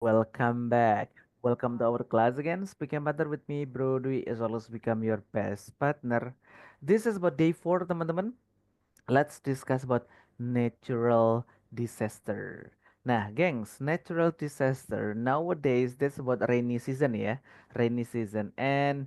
Welcome back. Welcome to our class again. Speaking partner with me, Bro Dwi, as always become your best partner. This is about day 4, teman-teman. Let's discuss about natural disaster. Nah, gengs, natural disaster nowadays that's about rainy season ya, rainy season. And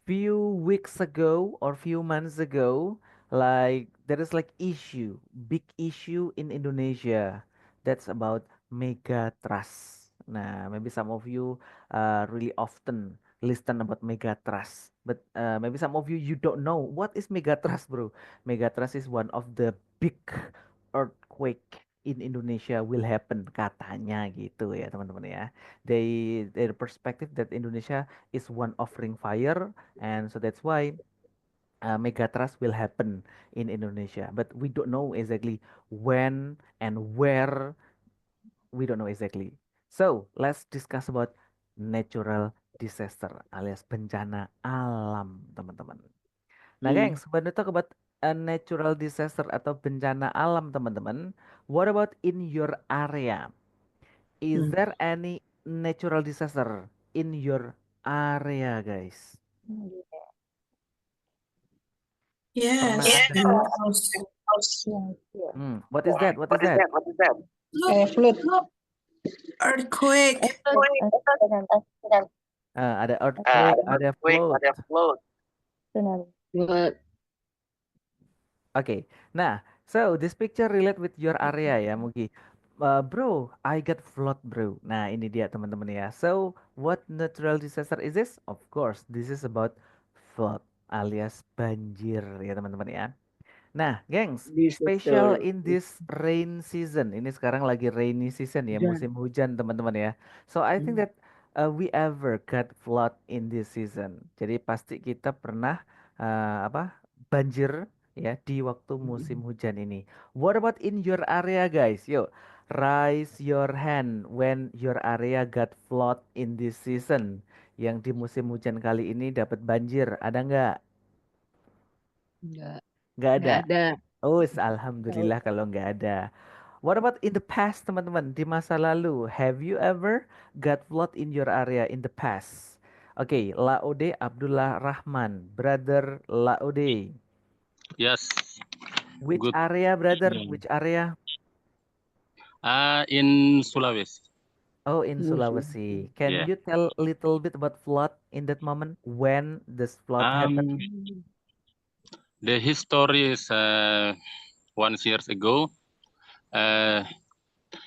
few weeks ago or few months ago, like there is like big issue in Indonesia. That's about mega trust. Nah, maybe some of you really often listen about mega trust, but maybe some of you don't know what is mega trust, bro. Megatrust is one of the big earthquake in Indonesia will happen katanya gitu ya teman-teman ya. Their perspective that Indonesia is one of ring fire, and so that's why megatrust will happen in Indonesia. But we don't know exactly when and where. We don't know exactly. So let's discuss about natural disaster alias bencana alam teman-teman. Nah, Hmm. gengs, when we talk about a natural disaster atau bencana alam, teman-teman, what about in your area? Is Hmm. there any natural disaster in your area, guys? Pernah Yes, ada? in my house. Yeah. What is that? What is that? Look, Flood. look, earthquake. Ada earthquake, ada flood. What? Okay, nah, so this picture relate with your area ya, Mugi. Bro, I got flood, bro. Nah, ini dia teman-teman ya. So, what natural disaster is this? Of course, this is about flood alias banjir ya teman-teman ya. Nah, gengs, special Disaster. in this rain season. Ini sekarang lagi rainy season ya, Hujan. musim hujan teman-teman ya. So I think Hmm. that we ever got flood in this season. Jadi pasti kita pernah apa banjir ya di waktu musim hujan ini. What about in your area, guys? Yuk, raise your hand when your area got flood in this season. Yang di musim hujan kali ini dapat banjir, ada nggak? Enggak. Nggak ada. Enggak ada. Oh, alhamdulillah kalau nggak ada. What about in the past, teman-teman? Di masa lalu, have you ever got flood in your area in the past? Oke, Laode Abdullah Rahman, brother Laode. Yes, Which good area, brother? evening. Which area? In Sulawesi. Oh, in Musuh. Sulawesi. Can Yeah. you tell a little bit about flood in that moment when this flood happened? The history is 1 years ago.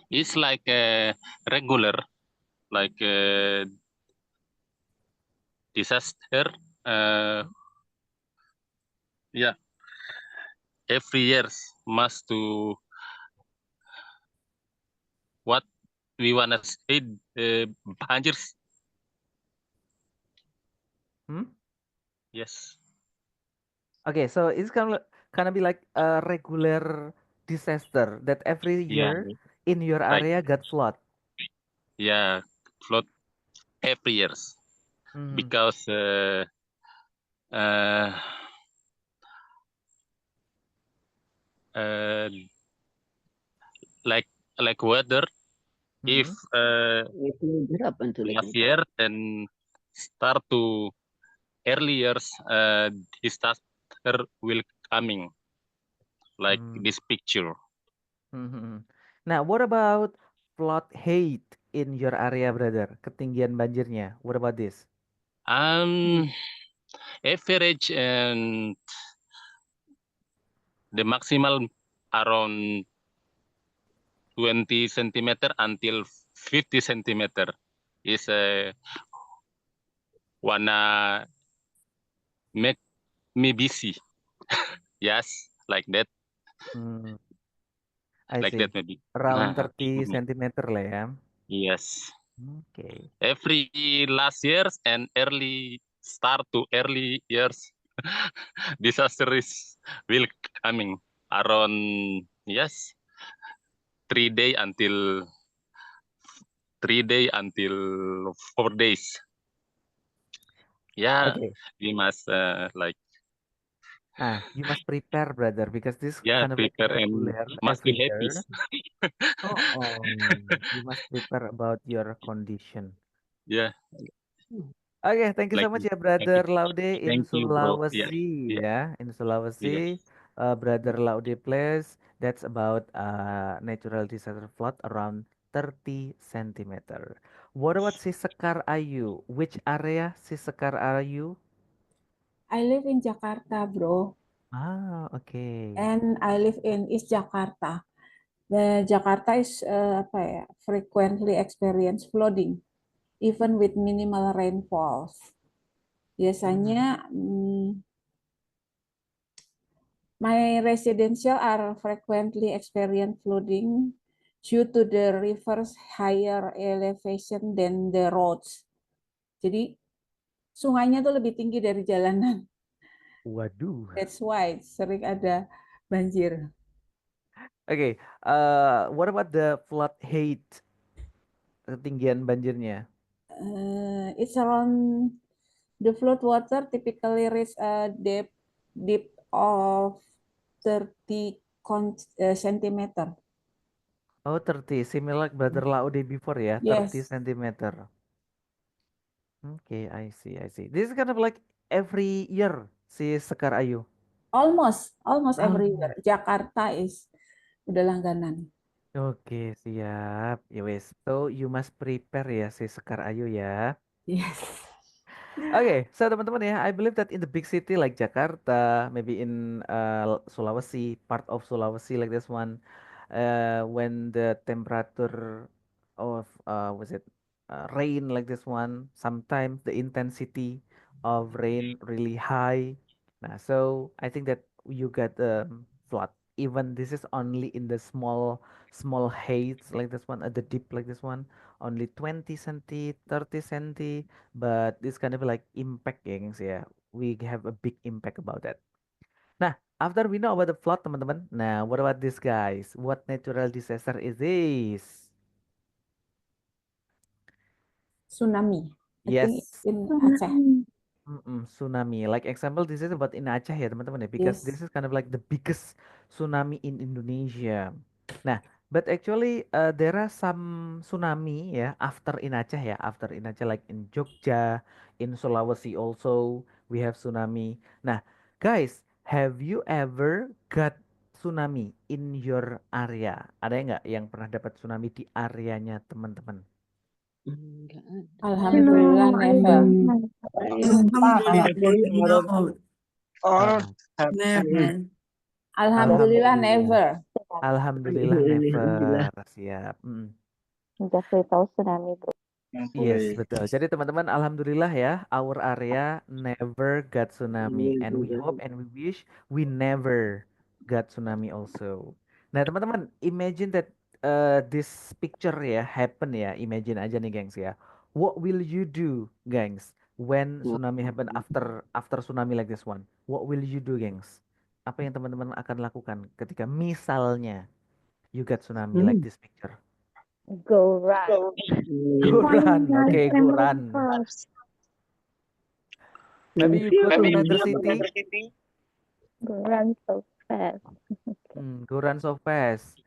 It's like a regular, like a disaster. Yeah, every years must to what we wanna say. Banjir. Hmm? Yes. Okay, so it's kind of be like a regular disaster that every Yeah. year in your Right. area got flood. Yeah. Flood every years Mhm. because uh, uh, like weather. If Mhm. Itu berapa tuh last lagi? year and start to early years, disaster will coming like Mm. this picture. Mhm. Nah, what about flood height in your area, brother? Ketinggian banjirnya. What about this? Um, Average and the maximal around 20 centimeter until 50 centimeter is wanna make me busy. Yes, Hmm, I like see. that maybe. Around Nah, 30 centimeter lah ya. yes. Oke. Every last years and early start to early years disaster is will coming around yes 3 day until 3 day until 4 days. Yeah, Oke. we must like You must prepare, brother, because this Yeah, kind of like prepare and regular must be every happy. year. You must prepare about your condition. Yeah, Oke, thank you so like much ya, like it. Brother Laude in Thank you, bro. Yeah, Sulawesi yeah, ya, in yeah. Sulawesi, Brother Laude Place. That's about natural disaster flood around 30 centimeter. What about Sisekar Ayu? Which area Sisekar Ayu? I live in Jakarta, bro, Oke. and I live in East Jakarta. The Jakarta is apa ya, frequently experience flooding, even with minimal rainfalls. Biasanya my residential are frequently experience flooding due to the river's higher elevation than the roads. Jadi sungainya tuh lebih tinggi dari jalanan. Waduh. That's why sering ada banjir. Oke, what about the flood height? Ketinggian banjirnya? It's around the flood water typically reach a depth of 30 centimeter. Oh, 30, similar Brother Laude before ya, 30 Yes, centimeter. Okay, I see, I see. This is kind of like every year si Sekar Ayu. almost every year. Ah, Jakarta is udah langganan. Oke, siap. Ya wes. So you must prepare ya si Sekar Ayu ya. Yes. Okay, so teman-teman ya, I believe that in the big city like Jakarta, maybe in Sulawesi, part of Sulawesi like this one, when the temperature of was it rain like this one, sometimes the intensity of rain really high. Nah, so I think that you get flood. Even this is only in the small heights like this one, at the deep like this one, only 20 centi, 30 centi, but this kind of like impact ya gengs ya. We have a big impact about that. Nah, after we know about the flood teman-teman, nah what about this guys? What natural disaster is this? Tsunami. I think Yes, in Aceh. tsunami. Like example, this is about in Aceh ya teman-teman ya, because this Yes. is kind of like the biggest tsunami in Indonesia. Nah, but actually there are some tsunami ya after in Aceh ya, after in Aceh like in Jogja, in Sulawesi also we have tsunami. Nah, guys, have you ever got tsunami in your area? Ada nggak yang pernah dapat tsunami di areanya teman-teman? Enggak ada. Alhamdulillah never. Alhamdulillah, no. Or Ah, Never. Alhamdulillah Alhamdulillah. never. Alhamdulillah Alhamdulillah. never. Siap. Jeffrey tahu tsunami, bro. Yes, betul. Jadi teman-teman, alhamdulillah ya, our area never got tsunami, and we hope and we wish we never got tsunami also. Nah, teman-teman, imagine that this picture ya happen ya. Imagine aja nih, gengs ya. What will you do, gengs, when tsunami happen after tsunami like this one? What will you do, gengs? Apa yang teman-teman akan lakukan ketika misalnya you got tsunami like this picture? Go run. Go run. Okay, go run. Maybe you go to another city. Go run so fast. Go run so fast.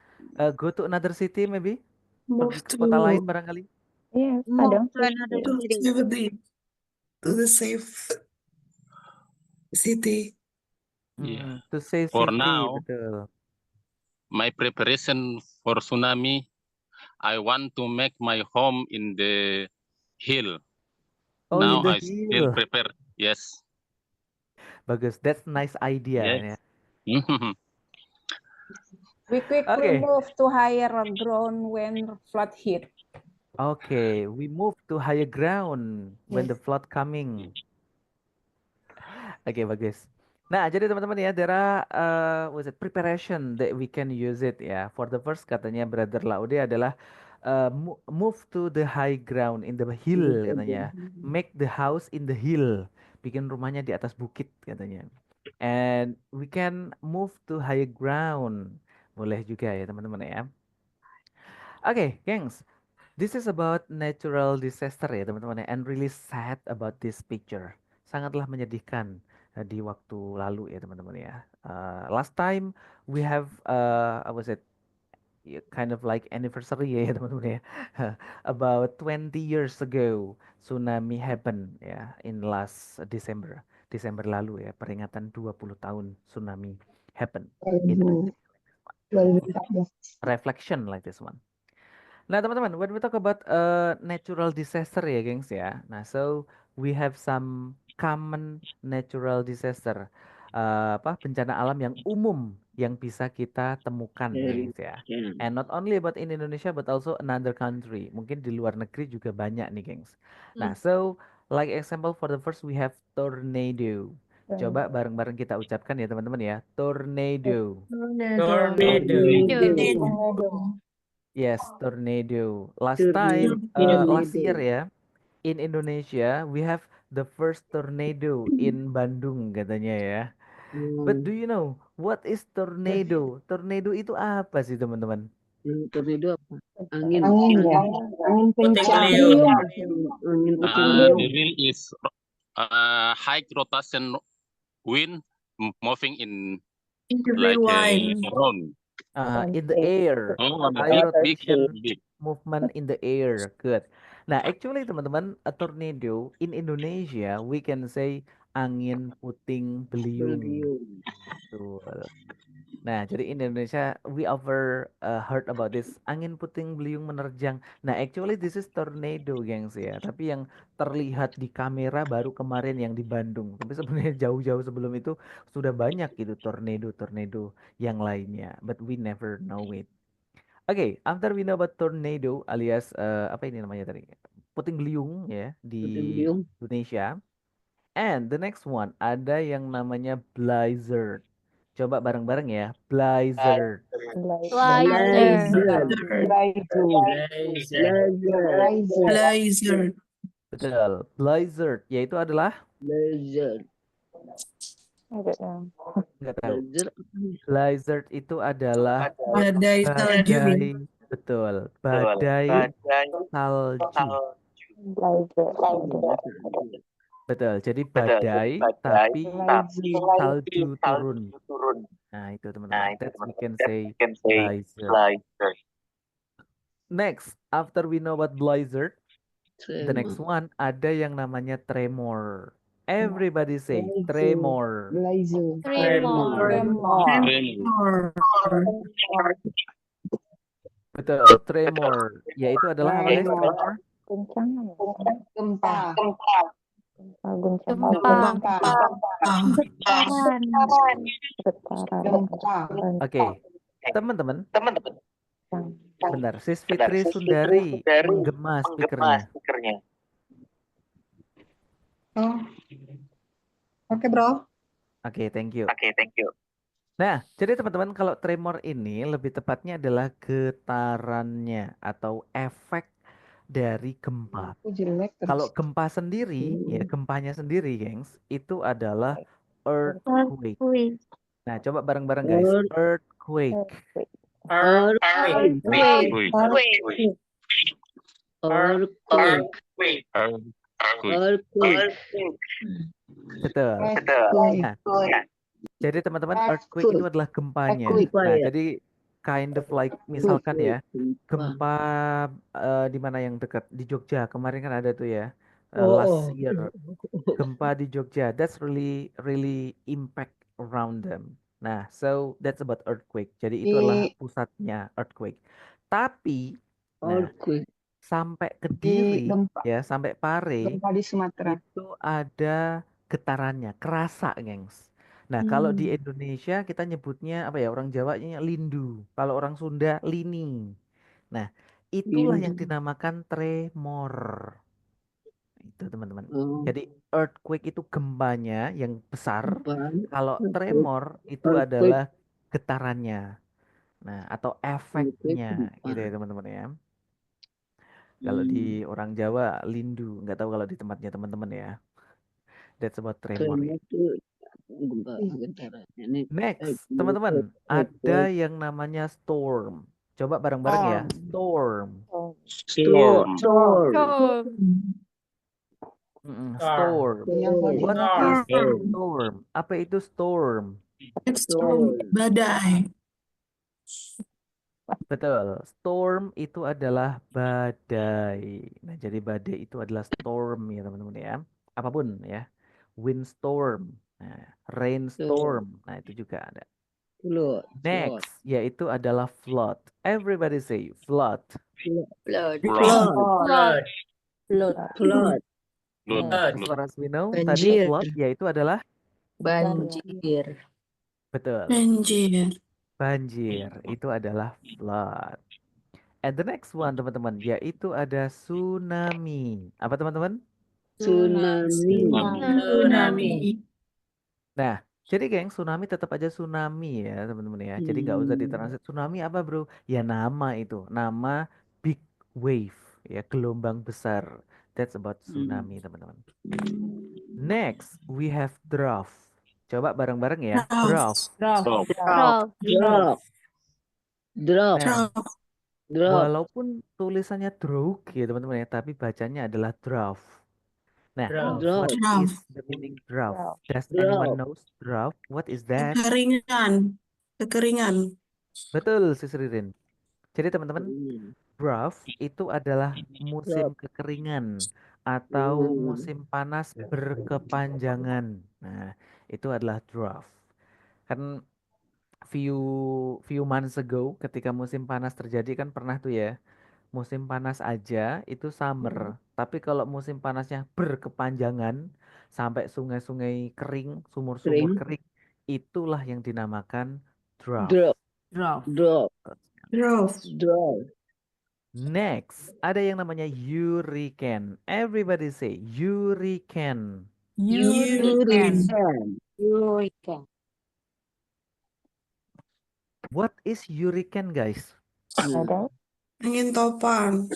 Go to another city maybe. Pergi Move ke kota lain to barangkali. Yes, Move Padang to another to City. city. the safe city. yeah. To save For safety, now, betul. my preparation for tsunami, I want to make my home in the hill. Oh, in Now the I still hill. prepare. Yes. Bagus. That's nice idea ya. Yes. We quickly Okay. move to higher ground when flood hit. Okay, we move to higher ground when the Yes. flood coming. Oke, bagus. Nah, jadi teman-teman ya, there are was it preparation that we can use it ya. For the first katanya Brother Laude adalah move to the high ground in the hill katanya. Make the house in the hill. Bikin rumahnya di atas bukit katanya. And we can move to high ground. Boleh juga ya teman-teman ya. Oke, gengs. This is about natural disaster ya teman-teman ya, and really sad about this picture. Sangatlah menyedihkan di waktu lalu ya teman-teman ya. Last time we have what was it? Kind of like anniversary ya teman-teman ya. About 20 years ago tsunami happened ya in last December. Desember lalu ya, peringatan 20 tahun tsunami happened in 2014. reflection like this one. Nah, teman-teman, when we talk about natural disaster ya, gengs ya. Nah, so we have some common natural disaster. Apa bencana alam yang umum yang bisa kita temukan ya, gengs ya. And not only about in Indonesia but also another country. Mungkin di luar negeri juga banyak nih, gengs. Nah, so like example for the first we have tornado. Coba bareng-bareng kita ucapkan ya, teman-teman ya. Tornado. Yes, tornado. Last time, last year ya, in Indonesia, we have the first tornado in Bandung katanya ya. But do you know what is tornado? Tornado itu apa sih teman-teman? Tornado apa? Angin. Angin ya, angin kencang. Angin The puting wind is high rotation wind moving in like a round. In the air, Oh, high big, rotation big. movement in the air. Good. Nah, actually teman-teman, a tornado in Indonesia we can say angin puting beliung. Betul. Nah, jadi in Indonesia we over heard about this angin puting beliung menerjang. Nah, actually this is tornado, gengs ya. Tapi yang terlihat di kamera baru kemarin yang di Bandung. Tapi sebenarnya jauh-jauh sebelum itu sudah banyak gitu tornado-tornado yang lainnya. But we never know it. Oke, after we know about tornado alias apa ini namanya tadi? Puting beliung ya di beliung. Indonesia. And the next one ada yang namanya blizzard. Coba bareng-bareng ya, blizzard. Blazer. Betul, blizzard yaitu adalah Blizzard. nggak tahu. Blizzard apa nih? Blizzard itu adalah Badai salju. badai, betul, badai salju. Betul, jadi badai tapi salju turun. Nah, itu teman-teman. That we can say blizzard. Next, after we know about blizzard, the next one ada yang namanya tremor. Everybody say tremor. Betul, tremor. Yaitu adalah apa guys? Tremor. Gempa. Oke, teman-teman. Benar, Sis Fitri Sundari menggema speakernya. Oh. Oke, bro. Oke, thank you. Nah, jadi teman-teman kalau tremor ini lebih tepatnya adalah getarannya atau efek dari gempa. Kalau gempa sendiri, ya gempanya sendiri, gengs, itu adalah earthquake. Nah, coba bareng-bareng guys, earthquake. Betul. Nah, jadi teman-teman earthquake itu adalah gempanya. Nah, jadi kind of like misalkan ya, gempa di mana yang dekat di Jogja kemarin kan ada tuh ya, last year gempa di Jogja. That's really impact around them. Nah, so that's about earthquake. Jadi itu adalah pusatnya earthquake. Tapi, nah, sampai Kediri ya, sampai Pare Gempa di Sumatera. itu ada getarannya, kerasa, gengs. Nah, kalau di Indonesia kita nyebutnya apa ya? Orang Jawanya lindu. Kalau orang Sunda lini. Nah, itulah yang dinamakan tremor. Itu teman-teman. Jadi earthquake itu gempanya yang besar. Kalau tremor itu adalah getarannya. Nah, atau efeknya gitu ya teman-teman ya. Kalau di orang Jawa lindu, nggak tahu kalau di tempatnya teman-teman ya. That's about tremor ya. Next, teman-teman, ada yang namanya storm. Coba bareng-bareng ya. Storm. Storm. Yang tadi What apa? is Storm. storm? Apa itu storm? It's storm. Badai. Betul. Storm itu adalah badai. Nah, jadi badai itu adalah storm ya teman-teman ya. Apapun ya. Windstorm, nah, rainstorm. Nah, itu juga ada. Flood. Next, yaitu adalah flood. Everybody say flood. Flood. Flood. Flood. Flood. Flood. Flood. As Flood. far as we know, tadi Banjir. flood yaitu adalah Banjir. betul. Banjir. Banjir itu adalah flood. And the next one teman-teman yaitu ada tsunami. Apa teman-teman? Tsunami. Tsunami. Nah, jadi geng, tsunami tetap aja tsunami ya teman-teman ya. Jadi nggak usah ditranslate tsunami apa bro? Ya nama itu, nama big wave ya, gelombang besar. That's about tsunami teman-teman. Next, we have drought. Coba bareng-bareng ya, drought. Drought. Drop. Drop. Drop. Nah, Drop. walaupun tulisannya drought ya teman-teman ya, tapi bacanya adalah drought. Nah, what Drop. is the meaning drought? Does Drought. anyone knows drought? What is that? Kekeringan. Kekeringan. Betul, Sis Ririn. Jadi teman-teman, drought itu adalah musim Drought. kekeringan atau musim panas berkepanjangan. Nah, itu adalah drought. Kan few few months ago ketika musim panas terjadi kan pernah tuh ya. Musim panas aja itu summer. Tapi kalau musim panasnya berkepanjangan sampai sungai-sungai kering, sumur-sumur kering, itulah yang dinamakan drought. Drop. Drought. Drop. Drove. Drop. Next, ada yang namanya hurricane. Everybody say hurricane. Hurricane. Eureka. What is hurricane, guys? Ada. Angin topan.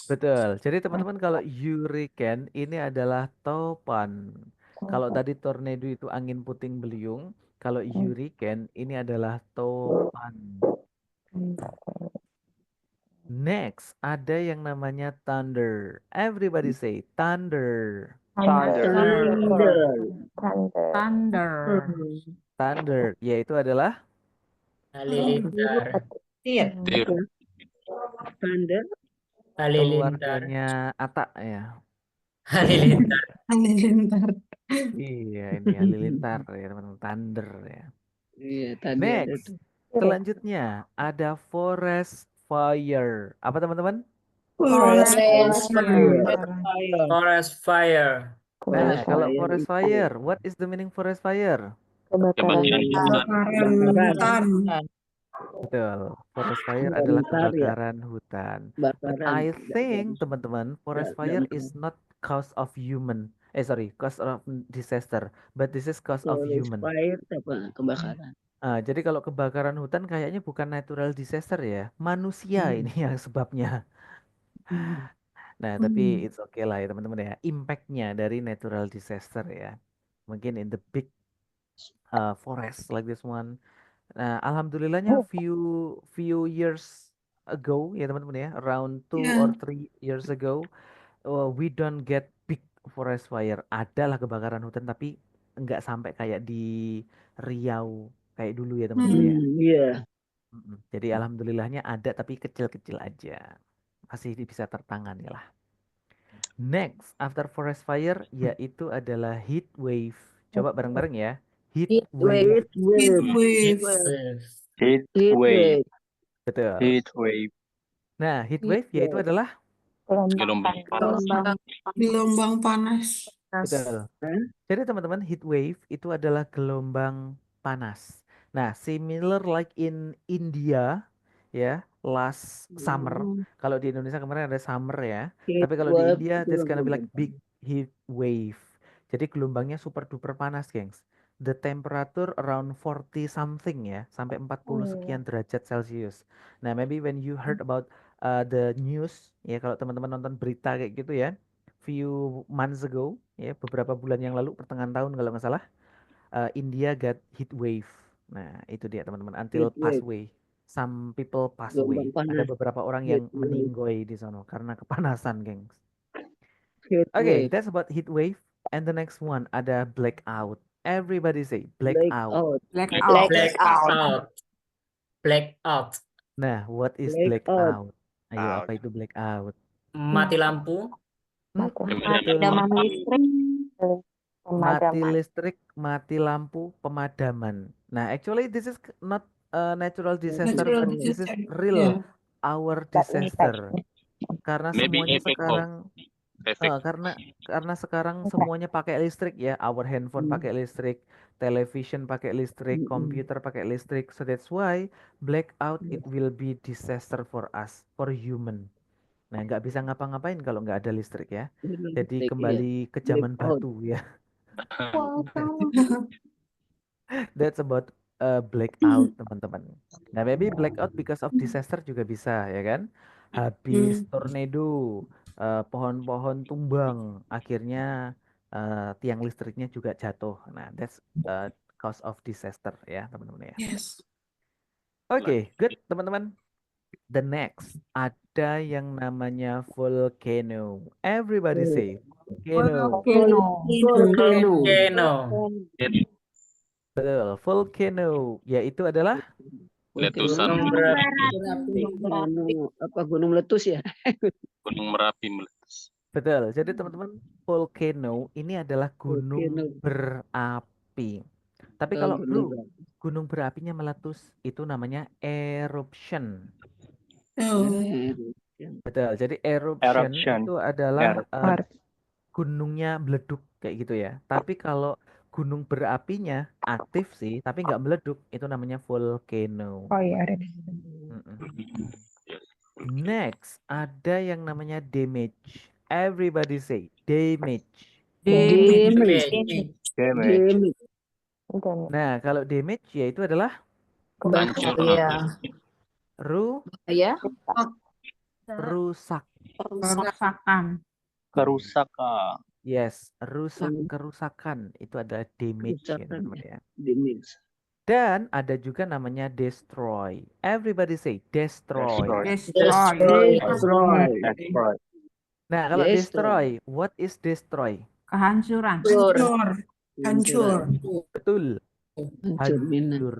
Betul. Jadi teman-teman kalau hurricane ini adalah topan. Kalau tadi tornado itu angin puting beliung, kalau hurricane ini adalah topan. Next, ada yang namanya thunder. Everybody say thunder. Thunder. Thunder, yaitu adalah Halilintar. Iya. Thunder. Halilintar. keluarganya Ata ya. Halilintar. Halilintar. Iya, ini halilintar ya teman-teman. Thunder ya. Iya, tadi ada Next, tuh. selanjutnya ada forest fire. Apa teman-teman? Forest Fire. Forest fire. Nah, kalau fire forest itu. fire, what is the meaning forest fire? Kebakaran hutan. Kebakaran hutan. Betul, forest fire adalah Kebakaran ya. kebakaran hutan. But Bakaran. I think teman-teman, forest fire Tidak is not cause of human. Cause of disaster, but this is cause of Forest human. fire apa? Kebakaran. Jadi kalau kebakaran hutan kayaknya bukan natural disaster ya, manusia ini yang sebabnya. Nah, tapi it's okay lah ya teman-teman ya. Impact-nya dari natural disaster ya. Mungkin in the big forest like this one. Nah, alhamdulillahnya few years ago ya teman-teman ya, around 2 Yeah. or 3 years ago, we don't get big forest fire. Adalah kebakaran hutan tapi nggak sampai kayak di Riau kayak dulu ya teman-teman ya. Iya. Jadi alhamdulillahnya ada tapi kecil-kecil aja. Masih bisa tertangani lah. Next, after forest fire yaitu adalah heat wave. Coba bareng-bareng ya. Heat wave. Heat wave. Wave. Heat wave. Betul. Heat wave. Nah, heat wave yaitu adalah Gelombang panas. Gelombang panas. betul. Jadi teman-teman, heat wave itu adalah gelombang panas. Nah, similar like in India ya, last summer. Kalau di Indonesia kemarin ada summer ya. Heat Tapi kalau di wave India itu that's gonna be like gelombang big heat wave. Jadi gelombangnya super duper panas, gengs. The temperature around 40 something ya, sampai 40 sekian derajat Celcius. Nah, maybe when you heard about the news ya, kalau teman-teman nonton berita kayak gitu ya, few months ago ya, beberapa bulan yang lalu, pertengahan tahun kalau nggak salah, India got heat wave. Nah, itu dia teman-teman, until Heat pass wave. away. Some people pass Gelombang away. Ada panas. beberapa orang Heat yang wave. meninggoy di sana karena kepanasan, gengs. Heat Okay, wave. that's about heat wave. And the next one ada blackout. Everybody say blackout. Blackout. Blackout. Blackout. Blackout. Nah, what is Blackout. blackout? Ayo, apa itu blackout? Mati lampu. Betul. Pemadaman listrik. Mati Pemadaman. listrik, mati lampu, pemadaman. Nah, actually this is not a natural disaster, Natural but this is disaster. real Yeah. our But ini disaster. Karena Maybe semuanya effect of sekarang effect. karena sekarang semuanya pakai listrik ya. Our handphone pakai listrik, television pakai listrik, komputer pakai listrik. So that's why blackout it will be disaster for us, for human. Nah, nggak bisa ngapa-ngapain kalau nggak ada listrik ya. Jadi Listrik, iya. kembali ke zaman Blackout. batu ya. That's about blackout, teman-teman. Nah, maybe blackout because of disaster juga bisa, ya kan? Habis tornado, pohon-pohon tumbang, akhirnya tiang listriknya juga jatuh. Nah, that's cause of disaster ya, teman-teman ya. Yes. Oke, good, teman-teman. The next, ada yang namanya volcano. Everybody say volcano. Volcano. Volcano. Betul, volcano, yaitu adalah Letusan Gunung berapi. Gunung meletus ya? Gunung Merapi meletus. betul. Jadi teman-teman, volcano ini adalah gunung Volcano. berapi. Tapi kalau Gunung bro, gunung berapinya meletus itu namanya eruption. Oh. Betul. Jadi eruption itu adalah gunungnya meleduk kayak gitu ya. Tapi kalau gunung berapinya aktif sih, tapi nggak meleduk, itu namanya volcano. Oh iya, ada. Mm-mm. Next, ada yang namanya damage. Everybody say damage. Damage. Nah, kalau damage yaitu adalah Hancur. Ya. rusak. Kerusakan. Yes, kerusakan itu adalah damage ya, teman-teman ya. Damage. Dan ada juga namanya destroy. Everybody say destroy. Destroy. Nah, kalau Destroy. destroy, what is destroy? Kehancuran. Hancur. Betul, Hancur. hancur.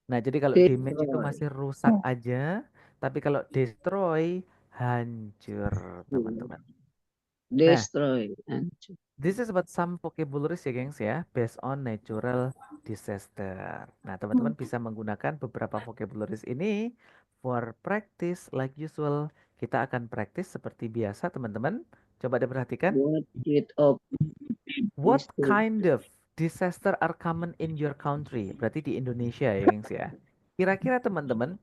Nah, jadi kalau damage itu masih rusak aja, tapi kalau destroy hancur, teman-teman. Destroy. Hancur. This is about some vocabularies ya, gengs ya, based on natural disaster. Nah, teman-teman bisa menggunakan beberapa vocabularies ini for practice like usual. Kita akan practice seperti biasa, teman-teman. Coba diperhatikan. What kind of disaster are common in your country? Berarti di Indonesia ya, gengs ya. Kira-kira teman-teman,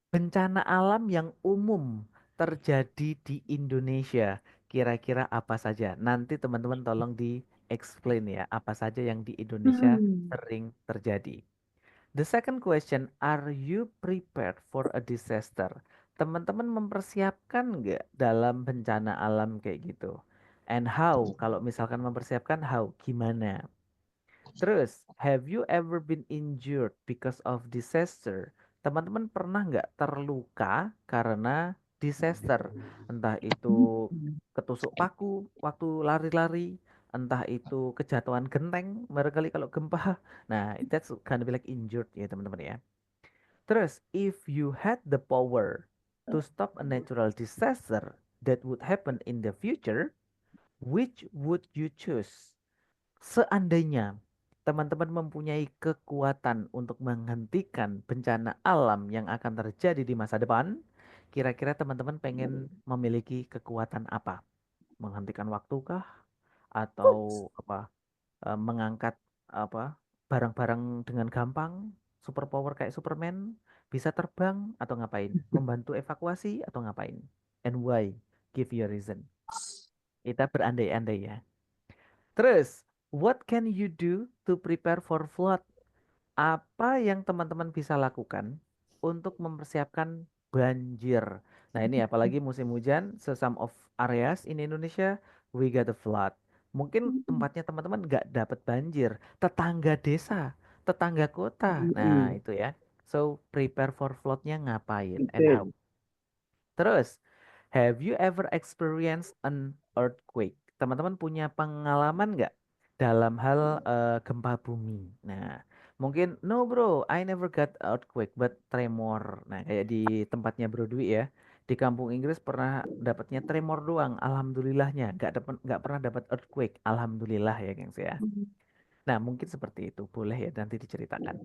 bencana alam yang umum terjadi di Indonesia, kira-kira apa saja? Nanti teman-teman tolong di-explain ya, apa saja yang di Indonesia sering terjadi. The second question, are you prepared for a disaster? Teman-teman mempersiapkan nggak dalam bencana alam kayak gitu? And how? Kalau misalkan mempersiapkan, how? Gimana? Terus, have you ever been injured because of disaster? Teman-teman pernah nggak terluka karena disaster? Entah itu ketusuk paku waktu lari-lari, entah itu kejatuhan genteng, barangkali kalau gempa. Nah, that's kind of like injured ya teman-teman ya. Terus, if you had the power to stop a natural disaster that would happen in the future, which would you choose? Seandainya teman-teman mempunyai kekuatan untuk menghentikan bencana alam yang akan terjadi di masa depan, kira-kira teman-teman pengen memiliki kekuatan apa? Menghentikan waktu kah? Atau apa? Mengangkat apa? Barang-barang dengan gampang? Superpower kayak Superman? Bisa terbang atau ngapain? Membantu evakuasi atau ngapain? And why? Give your reason. Kita berandai-andai ya. Terus, what can you do to prepare for flood? Apa yang teman-teman bisa lakukan untuk mempersiapkan banjir? Nah, ini apalagi musim hujan, so some of areas in Indonesia we got a flood. Mungkin tempatnya teman-teman nggak dapat banjir, tetangga desa, tetangga kota. Nah, itu ya. So, prepare for floodnya ngapain and how? Terus, Have you ever experienced an earthquake? Teman-teman punya pengalaman nggak dalam hal gempa bumi? Nah, mungkin no bro, I never got earthquake but tremor. Nah, kayak di tempatnya Bro Dwi ya. Di kampung Inggris pernah dapatnya tremor doang, alhamdulillahnya. Nggak pernah dapat earthquake, alhamdulillah ya, gengs ya. Nah, mungkin seperti itu. Boleh ya nanti diceritakan.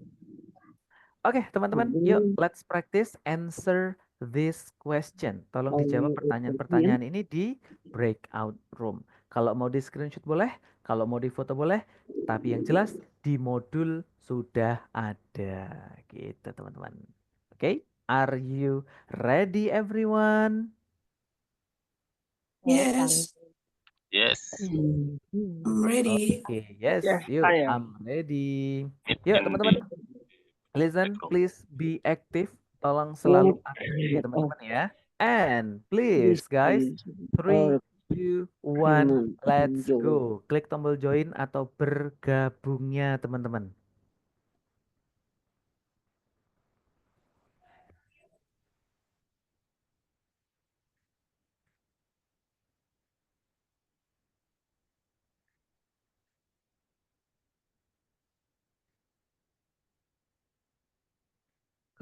Oke, teman-teman, yuk let's practice answer this question. Tolong dijawab pertanyaan-pertanyaan ini di breakout room. Kalau mau di screenshot boleh, kalau mau di foto boleh, tapi yang jelas di modul sudah ada gitu, teman-teman. Oke, are you ready everyone? Yes, Yes. I'm ready. Oke, yes, Yeah, yuk, I I'm am. ready. It Yuk, can teman-teman, be listen, background. please be active. Tolong selalu aktif ya, teman-teman ya. And please guys, 3, 2, 1, let's go. Klik tombol join atau bergabungnya teman-teman.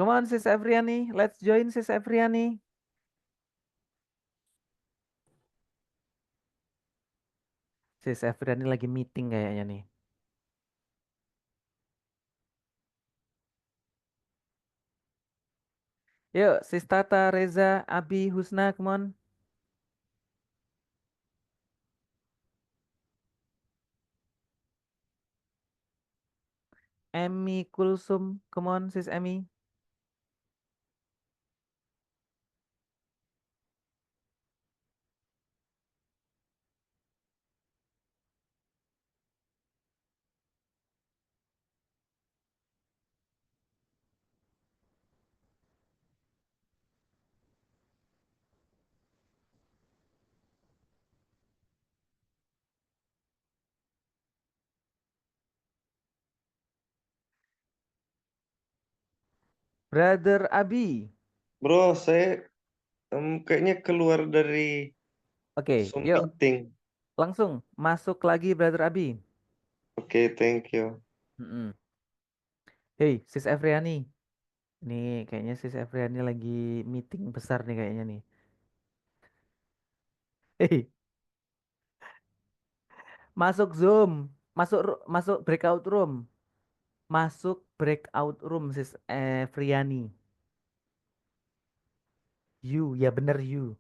Come on Sis Evriani, let's join Sis Evriani. Sis Evriani lagi meeting kayaknya nih. Yuk, Sis Tata, Reza, Abi, Husna, come on. Emmy Kulsum, come on Sis Emmy. Brother Abi. Bro, saya kayaknya keluar dari Oke, Zoom yuk meeting. langsung masuk lagi Brother Abi. Oke, thank you. Mm-mm. Hey, Sis Evriani. Nih, kayaknya Sis Evriani lagi meeting besar nih kayaknya nih. Hey, masuk Zoom, masuk breakout room. Masuk breakout room Sis Evriani. You, ya bener you.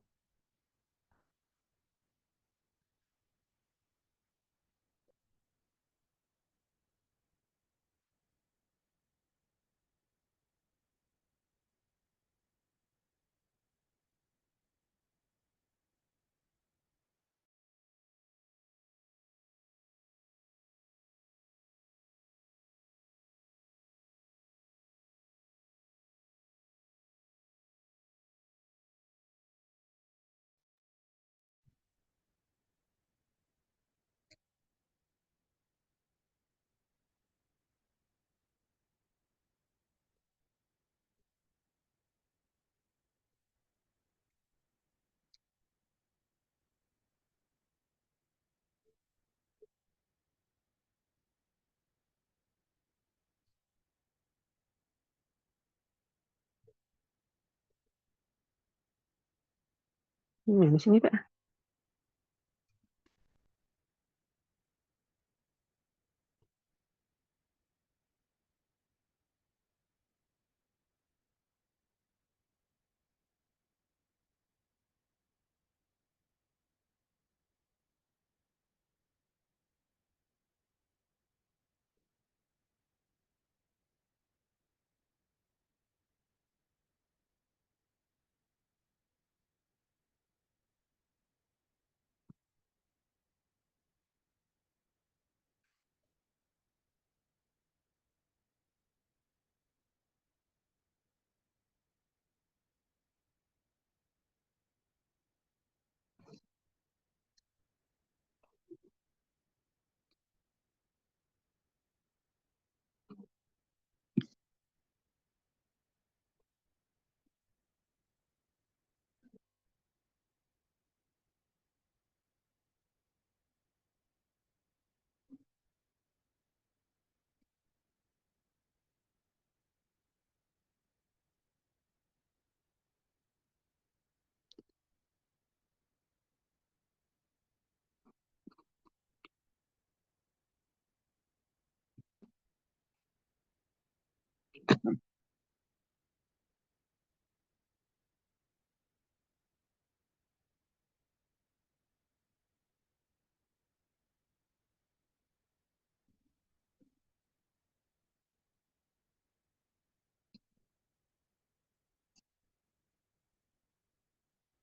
Di sini Pak.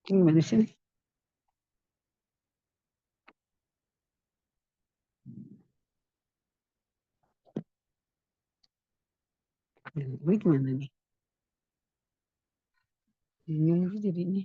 Gimana sih? Gue gimana nih? Bingung jadinya.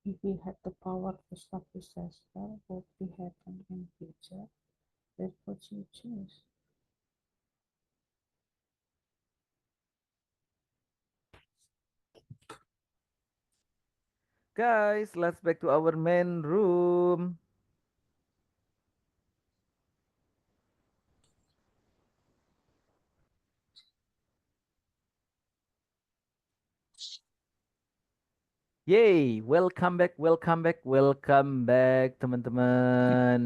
if we had the power to stop disaster, what will happen in future? That what you choose. Guys, let's back to our main room. Yay, welcome back, teman-teman.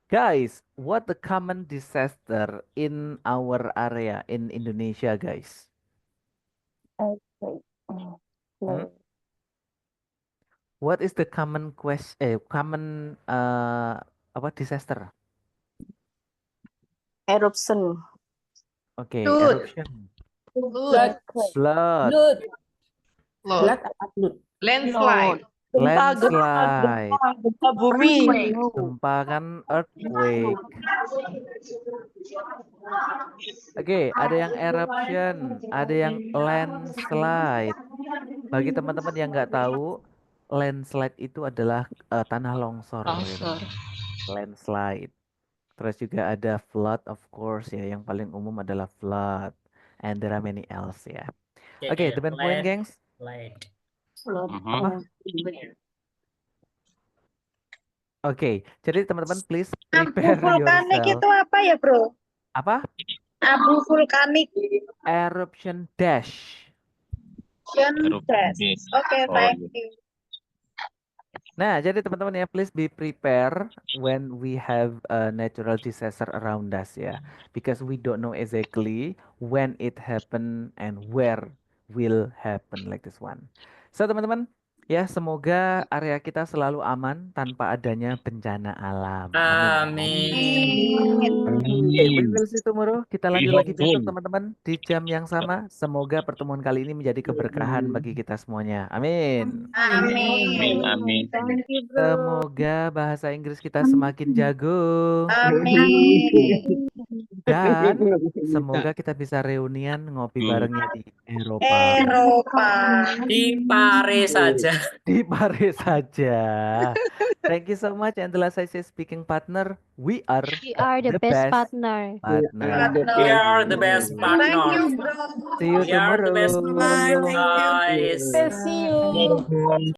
Guys, what the common disaster in our area in Indonesia, guys? Earthquake. Flood. What is the common common apa disaster? Eruption. Okay, Flood. eruption, Flood. flood, Flood. Flood. Flood apa flood? Landslide. landslide, Gempa bumi. gempa kan, earthquake. Oke, ada yang eruption, ada yang landslide. Bagi teman-teman yang nggak tahu, landslide itu adalah tanah longsor. Ya, Longsor. landslide. Terus juga ada flood, of course ya. Yang paling umum adalah flood. And there are many else ya. Oke, the main point, gengs. Apa? Oke, jadi teman-teman please prepare Vulkanik yourself. itu apa ya, Bro? Apa? Abu vulkanik. Eruption dash. Eruption. Oke, Oh, thank iya. you. Nah, jadi teman-teman ya, please be prepare when we have a natural disaster around us ya, because we don't know exactly when it happen and where will happen like this one. So teman-teman, ya semoga area kita selalu aman tanpa adanya bencana alam. Amin. Oke, we will see tomorrow. Kita lanjut lagi besok Betul. teman-teman di jam yang sama. Semoga pertemuan kali ini menjadi keberkahan bagi kita semuanya. Amin. Amin. Amin. Thank you, Bro. Semoga bahasa Inggris kita semakin jago. Amin. Dan semoga kita bisa reunian ngopi barengnya di Eropa. Eropa. Di Paris saja. Di Paris saja. Thank you so much. And the last I say speaking partner, we are We are the best partner. partner. We are the best Thank you, partner. Bro. See you We are the tomorrow. best Bye. Thank you. guys. See you.